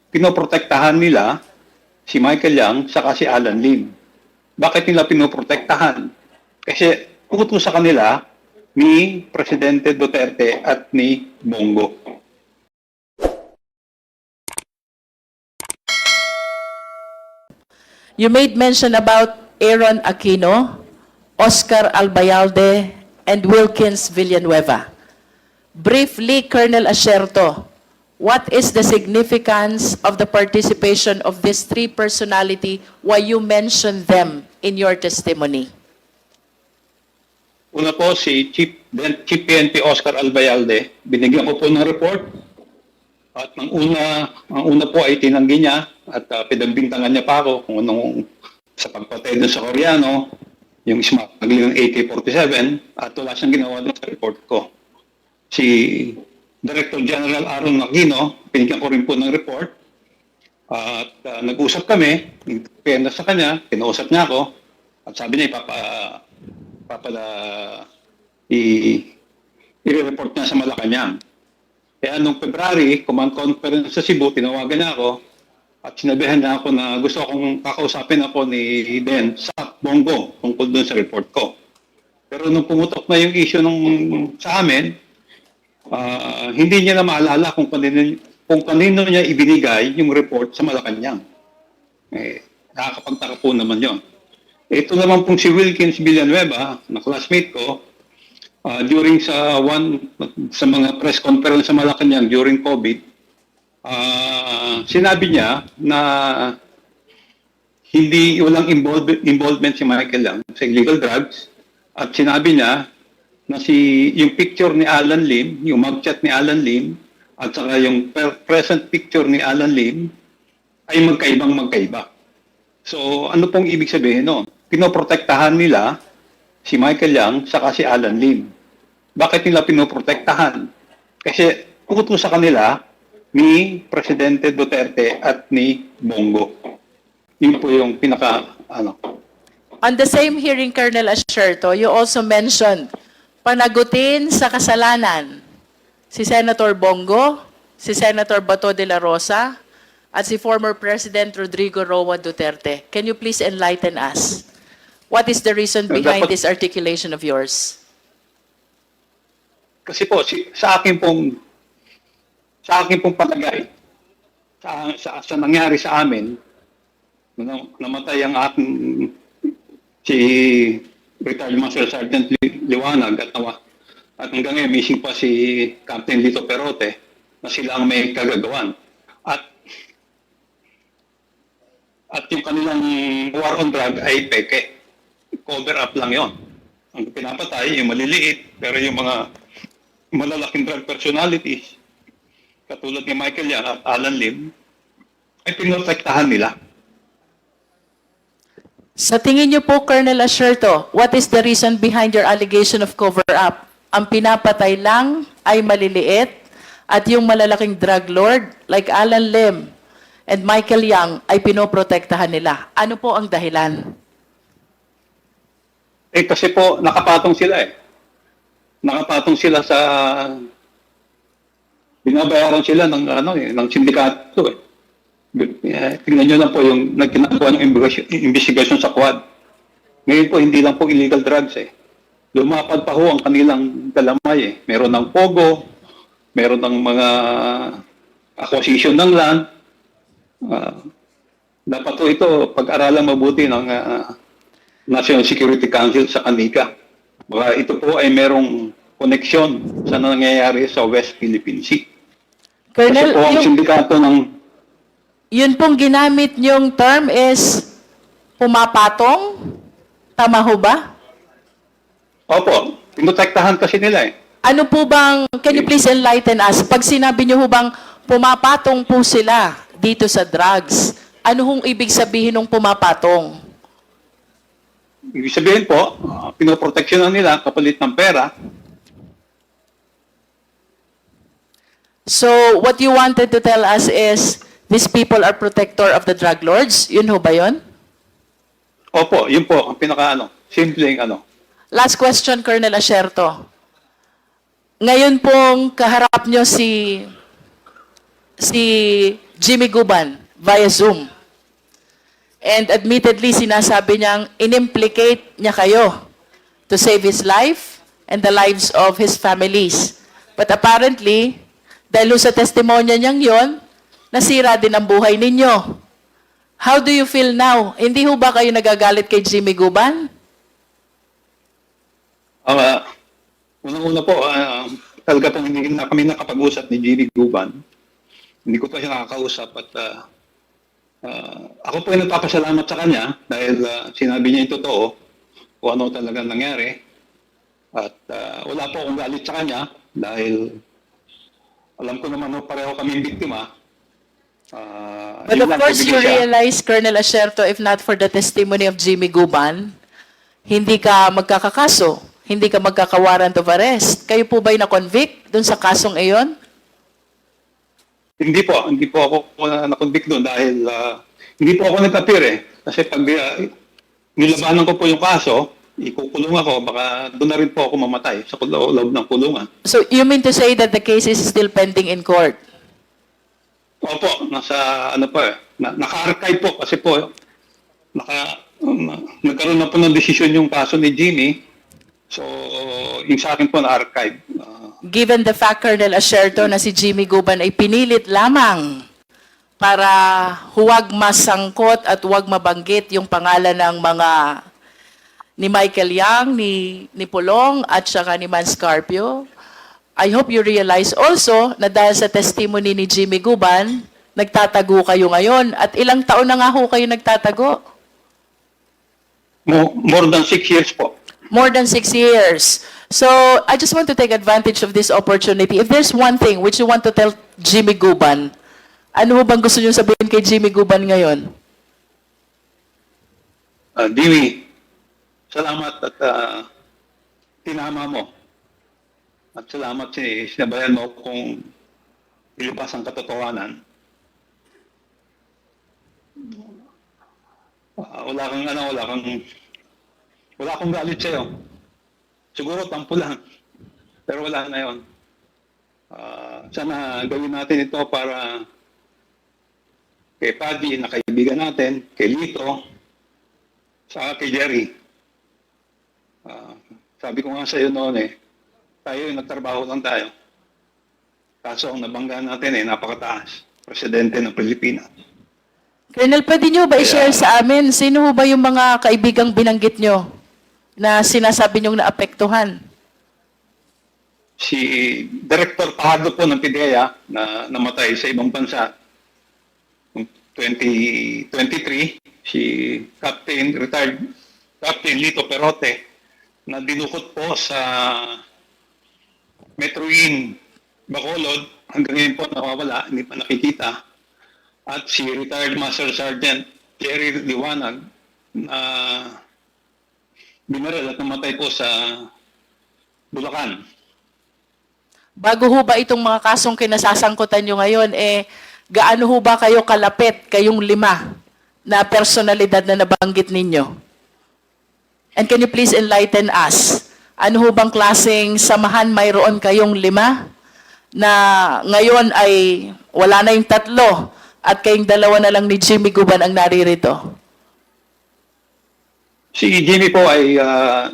pinoprotektahan nila si Michael Yang saka si Alan Lim. Bakit nila pinoprotektahan? Kasi utos sa kanila ni Presidente Duterte at ni Bongo. You made mention about Aaron Aquino, Oscar Albayalde, and Wilkins Villanueva. Briefly, Colonel Asierto, what is the significance of the participation of these three personalities? Why you mention them in your testimony? Una po si Chief PNP Oscar Albayalde, binigyan ko po ng report at ang una po ay tinanggi niya at pinagbintangan niya pa ako kung anong sa pagpatay doon sa Koreano, yung smuggling ng AK-47 at wala siyang ginawa doon sa report ko. Si Director General Aaron Aquino, binigyan ko rin po ng report at nag-usap kami, nagpenda sa kanya, kinausap niya ako at sabi niya i-report niya sa Malacanang. Kaya nung February, command conference sa Cebu, tinawagan niya ako at sinabihan niya ako na gusto akong kakausapin ako ni Ben sa Bongo tungkol doon sa report ko. Pero nung pumutok na yung issue sa amin, hindi niya na maalala kung kanino niya ibinigay yung report sa Malacanang. Nakakapagtaka po naman yon. Ito naman pong si Wilkins Villanueva, na classmate ko, during sa mga press conference sa Malacanang during COVID, sinabi niya na walang involvement si Michael Yang sa illegal drugs at sinabi niya na yung picture ni Alan Lim, yung mugshot ni Alan Lim at saka yung present picture ni Alan Lim ay magkaiba. So ano pong ibig sabihin noon? Pinoprotektahan nila si Michael Yang saka si Alan Lim. Bakit nila pinoprotektahan? Kasi utos sa kanila ni Presidente Duterte at ni Bongo. Yun po yung On the same hearing, Colonel Asierto, you also mentioned panagutin sa kasalanan si Senator Bongo, si Senator Bato de la Rosa, at si former President Rodrigo Roa Duterte. Can you please enlighten us? What is the reason behind this articulation of yours? Kasi po, sa akin pong palagay, sa nangyari sa amin, namatay ang aking si retired Master Sergeant Liwanag at hanggang ngayon missing pa si Captain Lito Perote na sila ang may kagagawan. At yung kanilang war on drug ay peke. Cover up lang yon. Ang pinapatay, yung maliliit, pero yung mga malalaking drug personalities, katulad ni Michael Yang at Alan Lim, ay pinotektahan nila. Sa tingin niyo po, Colonel Asierto, what is the reason behind your allegation of cover-up? Ang pinapatay lang ay maliliit at yung malalaking drug lord like Alan Lim and Michael Yang ay pinoprotektahan nila. Ano po ang dahilan? Kasi po, nakapatong sila eh. Nakapatong sila sa binabayaran sila ng sindikato eh. Tingnan nyo lang po yung nagkinagawa ng investigasyon sa Quad. Ngayon po, hindi lang po illegal drugs eh. Lumapad pa ho ang kanilang dalamay eh. Meron ng pogo, meron ng mga acquisition ng land. Dapat po ito pag-aralan mabuti ng National Security Council sa Kanika. Baka ito po ay merong koneksyon sa nangyayari sa West Philippine Sea. Colonel, kasi po ang sindikato ng... Yun pong ginamit niyong term is pumapatong? Tama ho ba? Opo, pinotektahan kasi nila eh. Ano po bang, can you please enlighten us? Pag sinabi niyo ho bang pumapatong po sila dito sa drugs, ano hong ibig sabihin ng pumapatong? Ibig sabihin po, pinoproteksyonan nila kapalit ng pera. So, what you wanted to tell us is, these people are protector of the drug lords? Yun ho ba yun? Opo, yun po, ang simpleng Last question, Colonel Asierto. Ngayon pong kaharap nyo si Jimmy Guban via Zoom. And admittedly, sinasabi niyang inimplicate niya kayo to save his life and the lives of his families. But apparently, dahil sa testimonya niyang yon, nasira din ang buhay ninyo. How do you feel now? Hindi ho ba kayo nagagalit kay Jimmy Guban? Unang-una po, talaga pong hindi na kami nakapag-usap ni Jimmy Guban. Hindi ko pa siya nakakausap at ako po ay nagpapasalamat sa kanya dahil sinabi niya yung totoo kung ano talaga nangyari. At wala po akong galit sa kanya dahil alam ko naman pareho kami biktima. But yun of lang, course, you bibigyan siya. realize, Colonel Asierto, if not for the testimony of Jimmy Guban, hindi ka magkakakaso, hindi ka magkaka-warrant of arrest. Kayo po ba'y na-convict dun sa kasong iyon? Hindi po ako na-convict doon dahil hindi po ako nag-appear eh. Kasi pag nilabanan ko po yung kaso, ikukulong ako, baka doon na rin po ako mamatay sa loob ng kulungan. So you mean to say that the case is still pending in court? Opo, nasa ano pa eh, naka-archive po kasi po, nagkaroon na po ng desisyon yung kaso ni Jimmy. So, yung sa akin po na-archive. Given the fact, Colonel Asierto, na si Jimmy Guban ay pinilit lamang para huwag masangkot at huwag mabanggit yung pangalan ng mga ni Michael Yang, ni Pulong, at saka ni Manscarpio. I hope you realize also na dahil sa testimony ni Jimmy Guban, nagtatago kayo ngayon. At ilang taon na nga ho kayo nagtatago? More than 6 years po. More than 6 years. So, I just want to take advantage of this opportunity. If there's one thing which you want to tell Jimmy Guban, ano ho bang gusto niyo sabihin kay Jimmy Guban ngayon? Jimmy, salamat at tinama mo. At salamat sinabayan mo kung ilabas ang katotohanan. Wala akong galit sa'yo. Siguro tampo lang. Pero wala na yun. Sana gawin natin ito para kay Paddy na kaibigan natin, kay Lito, saka kay Jerry. Sabi ko nga sa'yo noon tayo yung nagtrabaho lang tayo. Kaso ang nabangga natin napakataas. Presidente ng Pilipinas. Colonel, pwede niyo ba i-share sa amin, sino ho ba yung mga kaibigang binanggit niyo na sinasabi niyong naapektuhan? Si Director Pahardo po ng PIDEA na namatay sa ibang bansa noong 2023, si retired Captain Lito Perote na dinukot po sa Metro Inn, Bacolod, hanggang ngayon po nawawala, hindi pa nakikita. At si retired Master Sergeant Jerry Liwanag na binaril at namatay po sa Bulacan. Bago ho ba itong mga kasong kinasasangkutan nyo ngayon, gaano ho ba kayo kalapit, kayong 5 na personalidad na nabanggit ninyo? And can you please enlighten us? Ano ho bang klaseng samahan mayroon kayong 5 na ngayon ay wala na yung 3 at kayong 2 na lang ni Jimmy Guban ang naririto? Si Jimmy po ay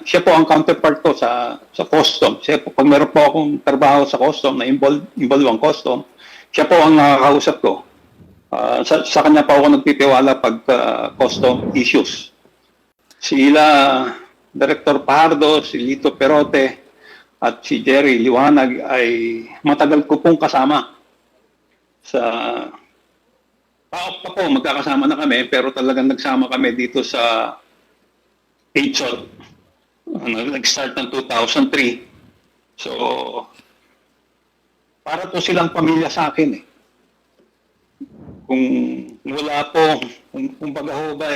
siya po ang counterpart ko sa custom. Siya po, pag meron po akong trabaho sa custom na involve ang custom, siya po ang nakakausap ko. Sa kanya pa ako nagtitiwala pag custom issues. Sila Director Pahardo, si Lito Perote, at si Jerry Liwanag ay matagal ko pong kasama. Pa po, magkakasama na kami, pero talagang nagsama kami dito sa HOT. Nag-start ng 2003. So, para po silang pamilya sa akin Kung wala po, kung baga ho ba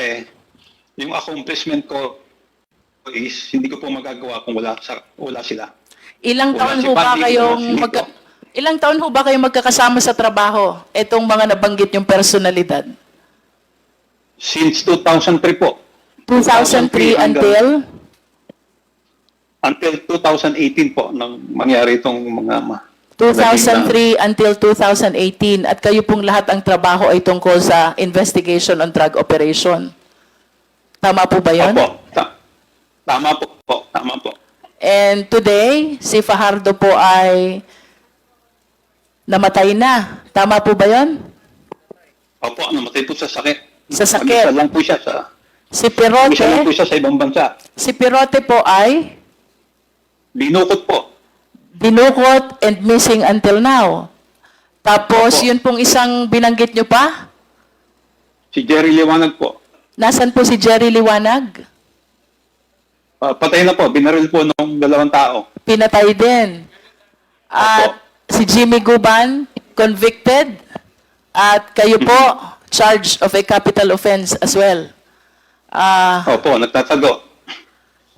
yung accomplishment ko is hindi ko po magagawa kung wala sila. Ilang Wala taon si ho ba Paddy, kayong wala si Lito. Ilang taon ho ba kayo magkakasama sa trabaho? Itong mga nabanggit yung personalidad. Since 2003 po. 2003 Until 2018 po nang mangyari itong mga 2003 until 2018 at kayo pong lahat ang trabaho ay tungkol sa investigation on drug operation. Tama po ba yun? Opo. Tama po. Tama po. And today, si Fajardo po ay namatay na. Tama po ba yun? Opo, namatay po sa sakit. Sa sakit. Isa lang po siya sa... Si Isa lang po Pirote, siya sa ibang bansa. si Pirote po ay Binukot po. dinukot and missing until now. Tapos, Opo. yun pong isang binanggit nyo pa? Si Jerry Liwanag po. Nasaan po si Jerry Liwanag? Patay na po. Binaril po ng 2 tao. Pinatay din. At si Jimmy Guban, convicted. At kayo po, charged of a capital offense as well. Opo, nagtatago.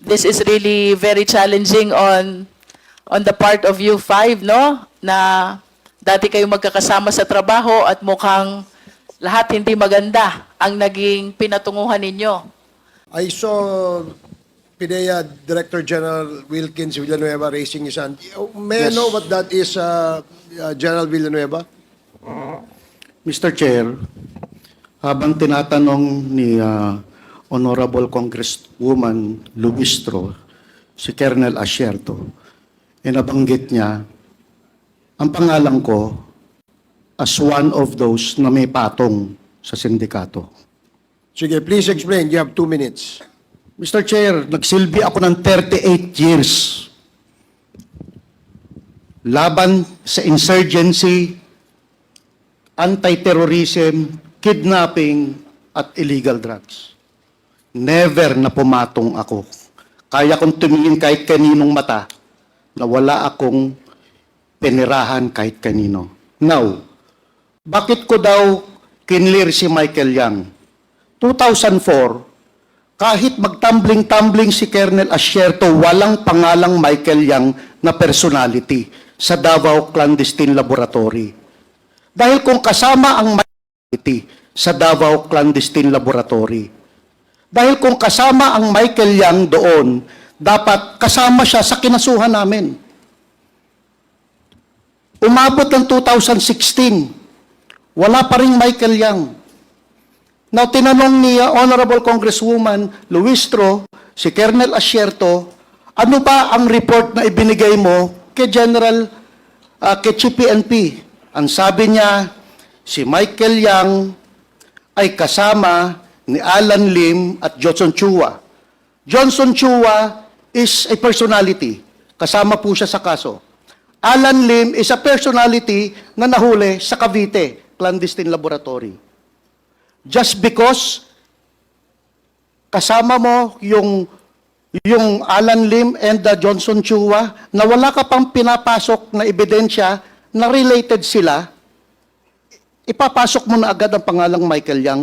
This is really very challenging on the part of you five, no? Na dati kayo magkakasama sa trabaho at mukhang lahat hindi maganda ang naging pinatunguhan ninyo. I saw PIDEA Director General Wilkins Villanueva raising his hand. May I know what that is, General Villanueva? Mr. Chair, habang tinatanong ni Honorable Congresswoman Lubistro si Colonel Asierto, nabanggit niya ang pangalan ko as one of those na may patong sa sindikato. Sige, please explain. You have 2 minutes. Mr. Chair, nagsilbi ako ng 38 years laban sa insurgency, anti-terrorism, kidnapping, at illegal drugs. Never na pumatong ako. Kaya kong tumingin kahit kaninong mata na wala akong pinirahan kahit kanino. Now, bakit ko daw kinlir si Michael Yang? 2004, kahit magtumbling-tumbling si Colonel Asierto, walang pangalang Michael Yang na personality sa Davao Clandestine Laboratory. Dahil kung kasama ang personality sa Davao Clandestine Laboratory, dahil kung kasama ang Michael Yang doon, dapat kasama siya sa kinasuhan namin. Umabot ng 2016, wala pa rin Michael Yang. Now, tinanong ni Honorable Congresswoman Luistro, si Colonel Asierto, ano ba ang report na ibinigay mo kay General, kay Chief PNP? Ang sabi niya, si Michael Yang ay kasama ni Alan Lim at Johnson Chua. Johnson Chua is a personality. Kasama po siya sa kaso. Alan Lim is a personality na nahuli sa Cavite Clandestine Laboratory. Just because kasama mo yung Alan Lim and the Johnson Chua na wala ka pang pinapasok na ebidensya na related sila, ipapasok mo na agad ang pangalang Michael Yang.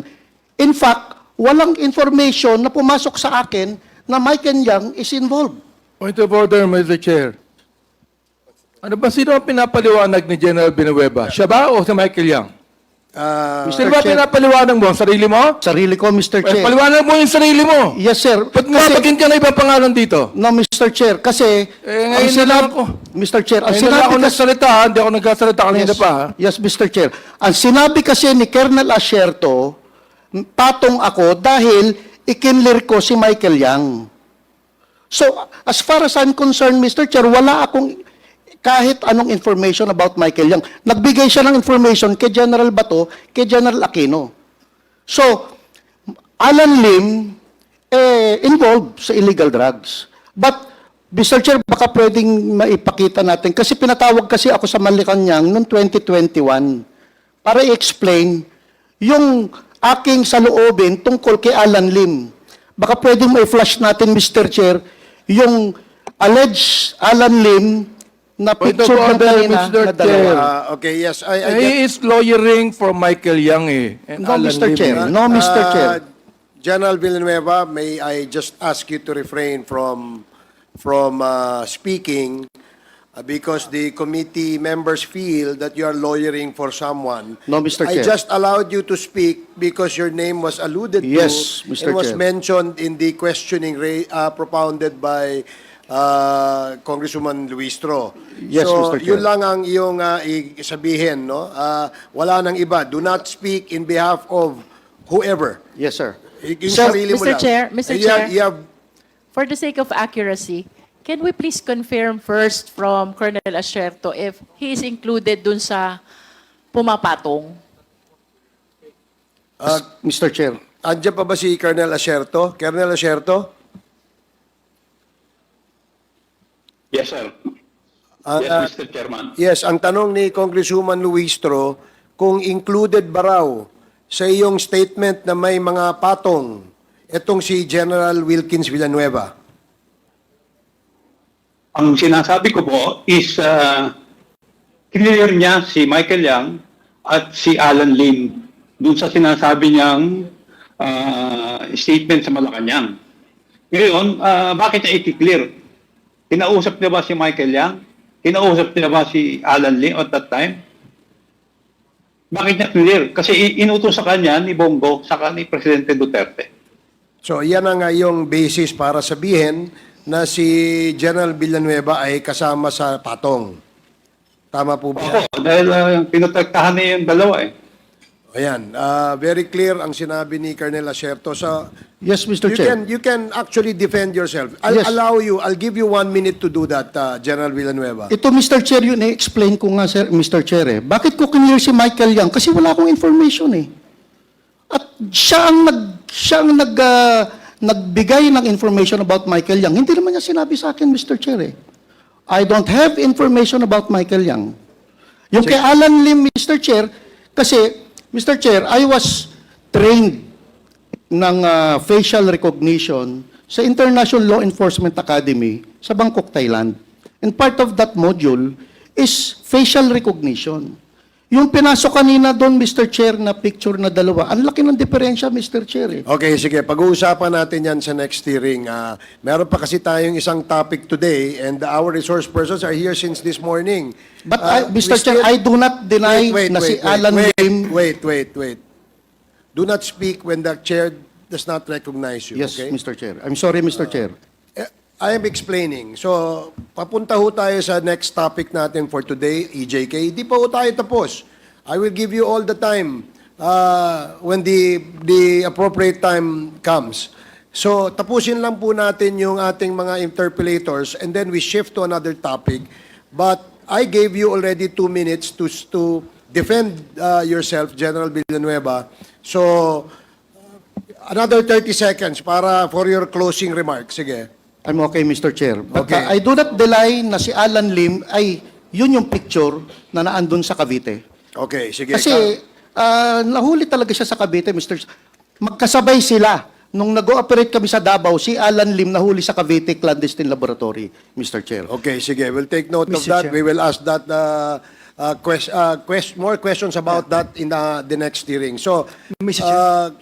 In fact, walang information na pumasok sa akin na Michael Yang is involved. Point of order, Mr. Chair. Ano ba sino ang pinapaliwanag ni General Villanueva? Siya ba o si Michael Yang? Sino ba Chair. pinapaliwanag mo? Ang sarili mo? Sarili ko, Mr. Chair. Paliwanag mo yung sarili mo. Yes, sir. Ba't nga bagin ka na ibang pangalan dito? No, Mr. Chair, kasi... ngayon ang na lang ako. Mr. Chair, ang Ngayon na lang sinabi ako nagsalita, hindi ako nagkasalita kanina Yes, pa. ha? yes, Mr. Chair. Ang sinabi kasi ni Colonel Asierto, patong ako dahil ikinlir ko si Michael Yang. So, as far as I'm concerned, Mr. Chair, wala akong kahit anong information about Michael Yang. Nagbigay siya ng information kay General Bato, kay General Aquino. So, Alan Lim, involved sa illegal drugs. But, Mr. Chair, baka pwedeng maipakita natin. Kasi pinatawag kasi ako sa Malacanang noong 2021 para i-explain yung aking saloobin tungkol kay Alan Lim. Baka pwedeng mai-flash natin, Mr. Chair, yung alleged Alan Lim na Point of picture na order, kanina Mr. na dalawa. Chair. Okay, yes. I He is lawyering for Michael Yang and No, Alan Mr. Lim, Chair. eh. No, Mr. Chair. General Villanueva, may I just ask you to refrain from speaking because the committee members feel that you are lawyering for someone. No, Mr. I Chair. just allowed you to speak because your name was alluded Yes, to Mr. and was Chair. mentioned in the questioning propounded by Congresswoman Luistro. Yes, so, Mr. Chair. yun lang ang iyong sabihin, no? Wala nang iba. Do not speak in behalf of whoever. Yes, sir. Yung So, sarili mo Mr. lang. Chair, Mr. And Chair. You have, For the sake of accuracy, can we please confirm first from Colonel Asierto if he is included dun sa pumapatong? Mr. Chair. andyan pa ba si Colonel Asierto? Colonel Asierto? Yes, sir. Ah, Yes, Mr. Chairman. Yes, ang tanong ni Congresswoman Luistro, kung included ba raw sa iyong statement na may mga patong itong si General Wilkins Villanueva. Ang sinasabi ko po is clear niya si Michael Yang at si Alan Lim dun sa sinasabi niyang statement sa Malacanang. Ngayon, bakit niya i-clear? Kinausap niya ba si Michael Yang? Kinausap niya ba si Alan Lim at that time? Bakit niya clear? Kasi inutos sa kanya ni Bongo saka ni Presidente Duterte. So, yan ang iyong basis para sabihin na si General Villanueva ay kasama sa patong. Tama po ba? Oo, dahil pinotektahan niya yung dalawa eh. Ayan, very clear ang sinabi ni Colonel Asierto. So, Yes, Mr. Chair. you can actually defend yourself. I'll Yes. I'll give you 1 minute to do that, General Villanueva. Ito, Mr. Chair, yun explain ko nga, sir, Mr. Chair. Bakit ko kinlear si Michael Yang? Kasi wala akong information eh. At siya ang nagbigay ng information about Michael Yang. Hindi naman niya sinabi sa akin, Mr. Chair eh. I don't have information about Michael Yang. Yung kay Alan Lim, Mr. Chair, kasi, Mr. Chair, I was trained ng facial recognition sa International Law Enforcement Academy sa Bangkok, Thailand. And part of that module is facial recognition. Yung pinasok kanina doon, Mr. Chair, na picture na dalawa, ang laki ng diferensya, Mr. Chair. Eh. Okay, sige. Pag-uusapan natin yan sa next hearing. Meron pa kasi tayong isang topic today and our resource persons are here since this morning. But, We Mr. Chair, still- I do not deny na si Alan Lim... Wait. Do not speak when the chair does not recognize you, Yes, okay? Mr. Chair. I'm sorry, Mr. Chair. I am explaining. So, papunta ho tayo sa next topic natin for today, EJK. Di pa ho tayo tapos. I will give you all the time when the appropriate time comes. So, tapusin lang po natin yung ating mga interpellators and then we shift to another topic. But I gave you already 2 minutes to defend yourself, General Villanueva. So, another 30 seconds for your closing remarks. Sige. I'm okay, Mr. Chair. But Okay. I do not deny na si Alan Lim ay yun yung picture na naandun sa Cavite. Okay, sige. Kasi nahuli talaga siya sa Cavite, Mr. Magkasabay sila. Nung nag-ooperate kami sa Davao, si Alan Lim nahuli sa Cavite Clandestine Laboratory, Mr. Chair. Okay, sige. We'll take note of Mr. that. Chair. We will ask that more questions about that in the next hearing. So, Mr.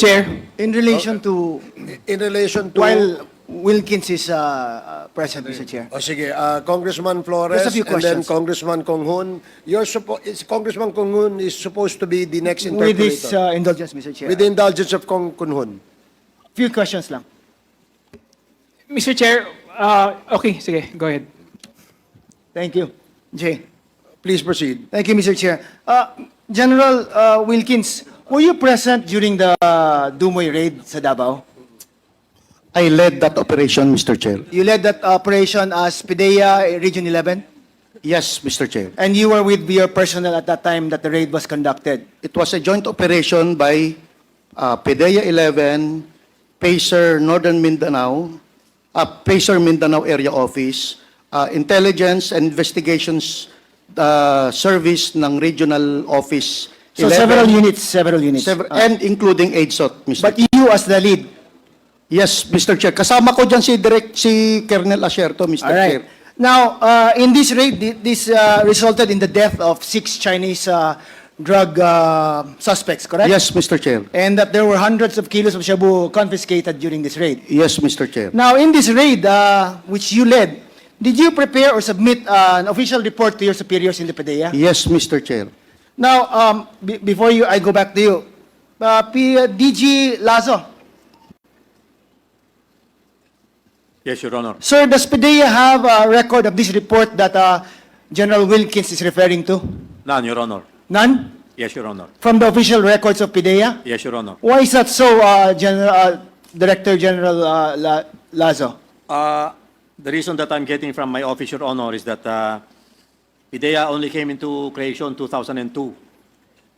Chair, in relation to, in relation to... while Wilkins is present, Mr. Chair. O sige, Congressman Flores Just a few and then questions. Congressman Konghun. Congressman Konghun is supposed to be the next With this interpolator. indulgence, Mr. Chair. With the indulgence of Konghun. Few questions lang. Mr. Chair, okay, sige, go ahead. Thank you. Jay. Please proceed. Thank you, Mr. Chair. General Wilkins, were you present during the Dumoy raid sa Davao? I led that operation, Mr. Chair. You led that operation as PDEA Region 11? Yes, Mr. Chair. And you were with your personnel at that time that the raid was conducted? It was a joint operation by PDEA 11, PACER Northern Mindanao, PACER Mindanao Area Office, Intelligence and Investigations Service ng Regional Office So 11, several units. and including AIDSOT, Mr. But you as the lead? Yes, Mr. Chair. Kasama ko dyan si Colonel Asierto, Mr. All Chair. right. Now, in this raid, this resulted in the death of 6 Chinese drug suspects, correct? Yes, Mr. Chair. And that there were hundreds of kilos of shabu confiscated during this raid. Yes, Mr. Chair. Now, in this raid, which you led, did you prepare or submit an official report to your superiors in the PDEA? Yes, Mr. Chair. Now, before I go back to you, DG Lazo, Yes, Your Honor. Sir, does PDEA have a record of this report that General Wilkins is referring to? None, Your Honor. None? Yes, Your Honor. From the official records of PDEA? Yes, Your Honor. Why is that so, Director General Lazo? The reason that I'm getting from my office, Your Honor, is that PIDEA only came into creation 2002.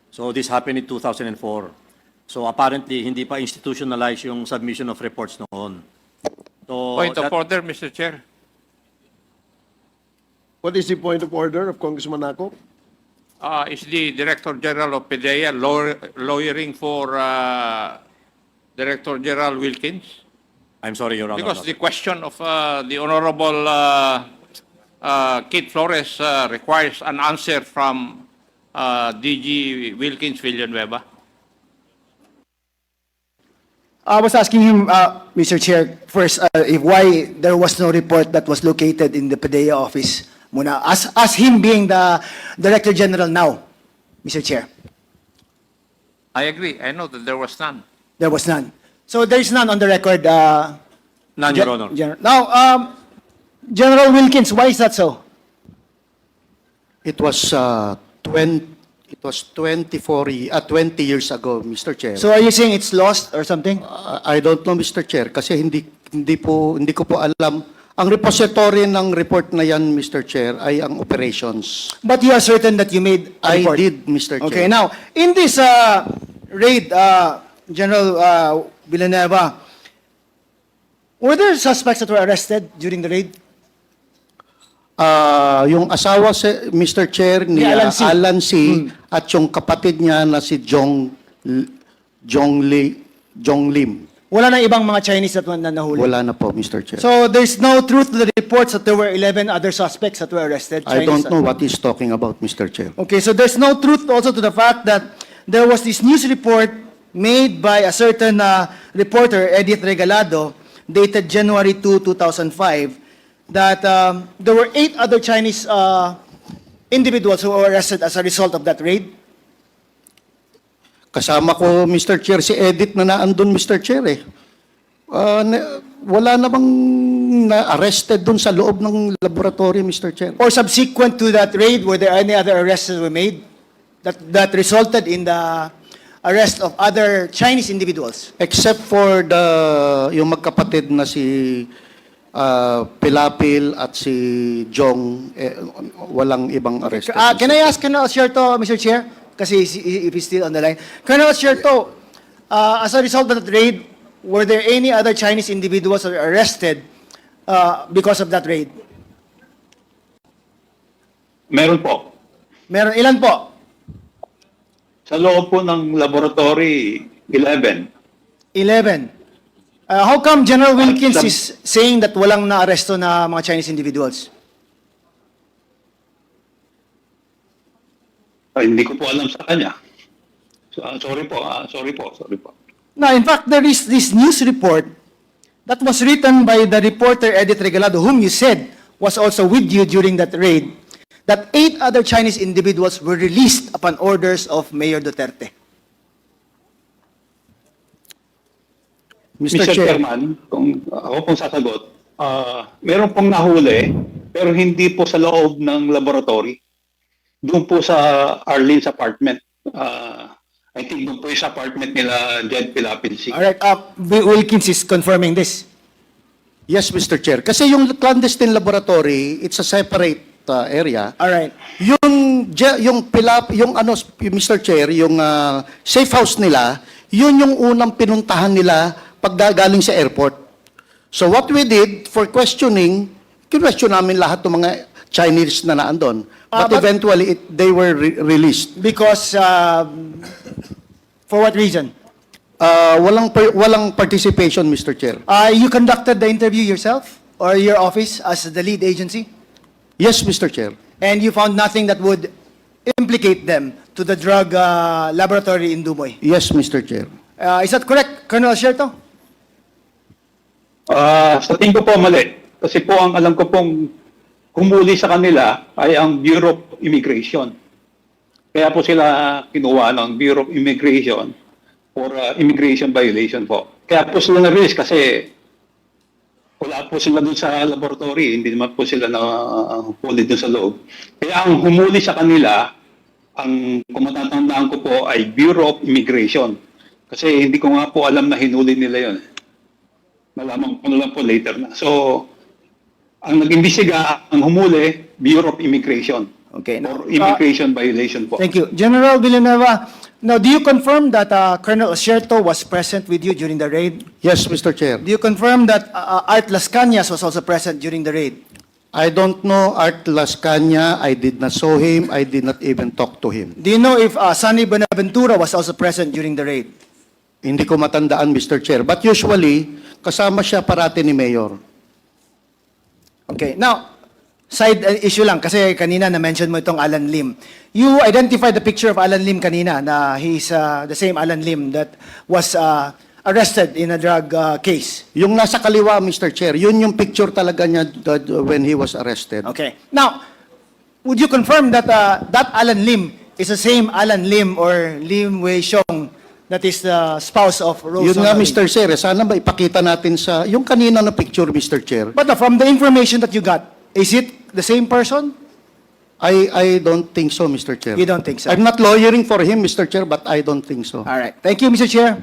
So this happened in 2004. So apparently, hindi pa institutionalized yung submission of reports noon. So Point of that- order, Mr. Chair. What is the point of order of Congressman Ako? Is the Director General of PDEA lawyering for Director General Wilkins? I'm sorry, Your Honor. Because the question of the Honorable Kate Flores requires an answer from DG Wilkins Villanueva. I was asking him, Mr. Chair, first, if why there was no report that was located in the PDEA office muna, as him being the Director General now, Mr. Chair. I agree. I know that there was none. There was none. So there is none on the record. None, Your Honor. Now, General Wilkins, why is that so? It was 20 years ago, Mr. Chair. So are you saying it's lost or something? I don't know, Mr. Chair, kasi hindi ko po alam. Ang repository ng report na yan, Mr. Chair, ay ang operations. But you are certain that you made a I report? did, Mr. Chair. Okay, now, in this raid, General Villanueva, were there suspects that were arrested during the raid? Yung asawa Mr. Chair ni Ni Alan C. Alan C. At yung kapatid niya na si Jong Lim. Wala na ibang mga Chinese that na nahuli? Wala na po, Mr. Chair. So there's no truth to the reports that there were 11 other suspects that were arrested? I Chinese don't know what he's talking about, Mr. Chair. Okay, so there's no truth also to the fact that there was this news report made by a certain reporter, Edith Regalado, dated January 2, 2005, that there were 8 other Chinese individuals who were arrested as a result of that raid. Kasama ko, Mr. Chair, si Edith na naandun, Mr. Chair eh. Wala namang na-arrested dun sa loob ng laboratory, Mr. Chair. Or subsequent to that raid, were there any other arrests that were made that resulted in the arrest of other Chinese individuals? Except for yung magkapatid na si Pilapil at si Jong, walang ibang arrested. Can I ask Colonel Sierto, Mr. Chair? Kasi if he's still on the line. Colonel Sierto, as a result of that raid, were there any other Chinese individuals that were arrested because of that raid? Meron po. Meron, ilan po? Sa loob po ng laboratory, 11. 11. How come General Wilkins Some- is saying that walang na-aresto na mga Chinese individuals? Ay, hindi ko po alam sa kanya. So, sorry po. Now, in fact, there is this news report that was written by the reporter Edith Regalado, whom you said was also with you during that raid, that 8 other Chinese individuals were released upon orders of Mayor Duterte. Mr. Mr. Chair, Chairman, kung ako pong sasagot, meron pong nahuli, pero hindi po sa loob ng laboratory. Doon po sa Arlene's apartment. I think doon po yung sa apartment nila Jed Pilapil C. All right, Wilkins is confirming this. yes, Mr. Chair. Kasi yung clandestine laboratory, it's a separate area. All right. Yung Mr. Chair, yung safe house nila, yun yung unang pinuntahan nila paggaling sa airport. So what we did for questioning, kinwestiyon namin lahat ng mga Chinese na naandun. But but- eventually, they were released. Because, for what reason? Walang participation, Mr. Chair. You conducted the interview yourself or your office as the lead agency? Yes, Mr. Chair. And you found nothing that would implicate them to the drug laboratory in Dumoy. Yes, Mr. Chair. Is that correct, Colonel Sierto? Sa tingin ko po mali. Kasi po ang alam ko pong humuli sa kanila ay ang Bureau of Immigration. Kaya po sila kinuha ng Bureau of Immigration for immigration violation po. Kaya po sila na-release kasi Wala po sila doon sa laboratory, hindi naman po sila na huli doon sa loob. Kaya ang humuli sa kanila, ang kung matatandaan ko po ay Bureau of Immigration. Kasi hindi ko nga po alam na hinuli nila yon. Nalaman ko na lang po later na. So, ang nag-imbestiga, ang humuli, Bureau of Immigration. Okay. For immigration violation po. Thank you. General Villanueva, now do you confirm that Colonel Osierto was present with you during the raid? Yes, Mr. Chair. Do you confirm that Art Las Cañas was also present during the raid? I don't know Art Las Cañas. I did not saw him. I did not even talk to him. Do you know if Sunny Buenaventura was also present during the raid? Hindi ko matandaan, Mr. Chair. But usually, kasama siya parati ni Mayor. Okay. Now, side issue lang, kasi kanina na-mention mo itong Alan Lim. You identified the picture of Alan Lim kanina, na he's the same Alan Lim that was arrested in a drug case. Yung nasa kaliwa, Mr. Chair, yun yung picture talaga niya when he was arrested. Okay. Now, would you confirm that that Alan Lim is the same Alan Lim or Lim Wei Xiong that is the spouse of Rose Yun nga, Honoring? Mr. Chair, sana ba ipakita natin sa, yung kanina na picture, Mr. Chair, But from the information that you got, is it the same person? I don't think so, Mr. Chair. You don't think so? I'm not lawyering for him, Mr. Chair, but I don't think so. All right. Thank you, Mr. Chair.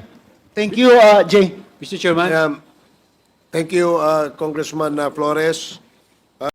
Thank you, Jay. Mr. Chairman? Thank you, Congressman Flores.